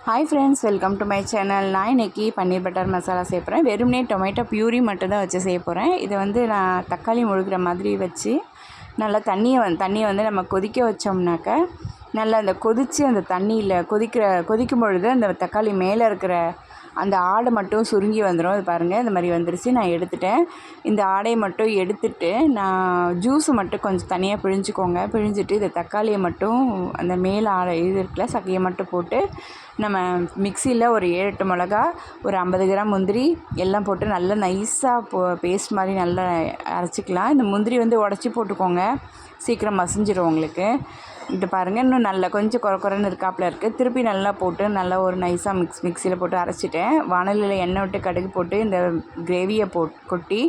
Hi friends, welcome to my channel. நான் இன்றைக்கி பன்னீர் butter masala செய்ய போகிறேன். வெறுமனே டொமேட்டோ பியூரி மட்டும் தான் வச்சு செய்ய போகிறேன். இதை வந்து நான் தக்காளி முழுகிற மாதிரி வச்சு நல்லா தண்ணியை வந்து நம்ம கொதிக்க வச்சோம்னாக்க நல்லா அந்த கொதித்து அந்த தண்ணியில் கொதிக்கும் பொழுது அந்த தக்காளி மேலே இருக்கிற அந்த ஆடை மட்டும் சுருங்கி வந்துடும். இது பாருங்கள், இந்த மாதிரி வந்துருச்சு. நான் எடுத்துட்டேன். இந்த ஆடையை மட்டும் எடுத்துட்டு நான் ஜூஸு மட்டும் கொஞ்சம் தனியாக பிழிஞ்சிட்டு இந்த தக்காளியை மட்டும் அந்த மேலே ஆடை இது இருக்குல்ல சக்கையை மட்டும் போட்டு நம்ம மிக்சியில் ஒரு 7-8 மிளகா, ஒரு 50 கிராம் முந்திரி எல்லாம் போட்டு நல்லா நைஸாக பேஸ்ட் மாதிரி நல்லா அரைச்சிக்கலாம். இந்த முந்திரி வந்து உடச்சி போட்டுக்கோங்க, சீக்கிரம் மசிஞ்சிடும் உங்களுக்கு. இது பாருங்கள், இன்னும் நல்லா கொஞ்சம் குறைன்னு இருக்காப்புல இருக்குது. திருப்பி நல்லா போட்டு நல்லா ஒரு நைஸாக மிக்சியில் போட்டு அரைச்சிட்டேன். வானலியில் எண்ணெய் விட்டு கடுகு போட்டு இந்த கிரேவியை கொட்டி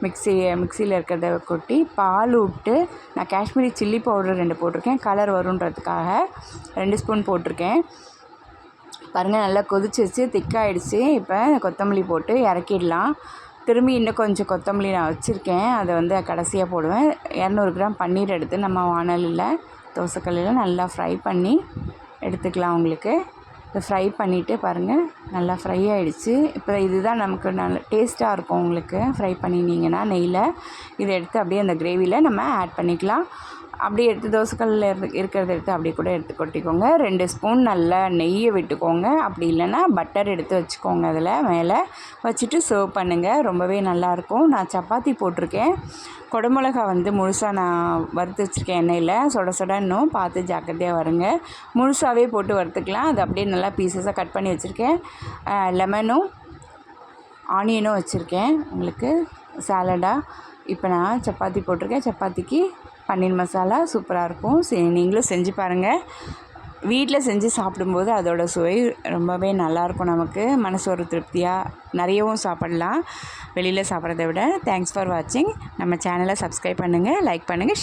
மிக்சியில் இருக்கிறத கொட்டி பால் விட்டு நான் காஷ்மீரி சில்லி பவுடர் 2 போட்டிருக்கேன். கலர் வருன்றதுக்காக 2 ஸ்பூன் போட்டிருக்கேன். பாருங்கள், நல்லா கொதிச்சிருச்சு, திக்காகிடுச்சு. இப்போ கொத்தமல்லி போட்டு இறக்கிடலாம். திரும்பி இன்னும் கொஞ்சம் கொத்தமல்லி நான் வச்சுருக்கேன், அதை வந்து கடைசியாக போடுவேன். 200 கிராம் பன்னீர் எடுத்து நம்ம வானலியில் தோசைக்கல்லில் நல்லா ஃப்ரை பண்ணி எடுத்துக்கலாம். உங்களுக்கு இதை ஃப்ரை பண்ணிவிட்டு பாருங்கள், நல்லா ஃப்ரை ஆகிடுச்சு. இப்போ இதுதான் நமக்கு நல்ல டேஸ்ட்டாக இருக்கும். உங்களுக்கு ஃப்ரை பண்ணினீங்கன்னா நெய்யில் இதை எடுத்து அப்படியே அந்த கிரேவியில் நம்ம ஆட் பண்ணிக்கலாம். அப்படியே எடுத்து தோசைக்கல்லில் இருக்கிறத எடுத்து அப்படியே கூட எடுத்து கொட்டிக்கோங்க. 2 ஸ்பூன் நல்லா நெய்யை விட்டுக்கோங்க. அப்படி இல்லைன்னா பட்டர் எடுத்து வச்சுக்கோங்க. அதில் மேலே வச்சுட்டு சர்வ் பண்ணுங்கள். ரொம்பவே நல்லாயிருக்கும். நான் சப்பாத்தி போட்டிருக்கேன். குடமிளகா வந்து முழுசாக நான் வறுத்து வச்சுருக்கேன் எண்ணெயில். சுட இன்னும் பார்த்து ஜாக்கிரதையாக வருங்க. முழுசாகவே போட்டு வறுத்துக்கலாம். அது அப்படியே நல்லா பீசஸாக கட் பண்ணி வச்சுருக்கேன். லெமனும் ஆனியனும் வச்சுருக்கேன் உங்களுக்கு சாலடாக. இப்போ நான் சப்பாத்தி போட்டிருக்கேன். சப்பாத்திக்கு பன்னீர் மசாலா சூப்பராக இருக்கும். நீங்களும் செஞ்சு பாருங்கள். வீட்டில் செஞ்சு சாப்பிடும்போது அதோட சுவை ரொம்பவே நல்லாயிருக்கும். நமக்கு மனசு ஒரு திருப்தியாக நிறையவும் சாப்பிடலாம் வெளியில் சாப்பிட்றத விட. தேங்க்ஸ் ஃபார் வாட்சிங். நம்ம சேனலை சப்ஸ்கிரைப் பண்ணுங்கள், லைக் பண்ணுங்கள்,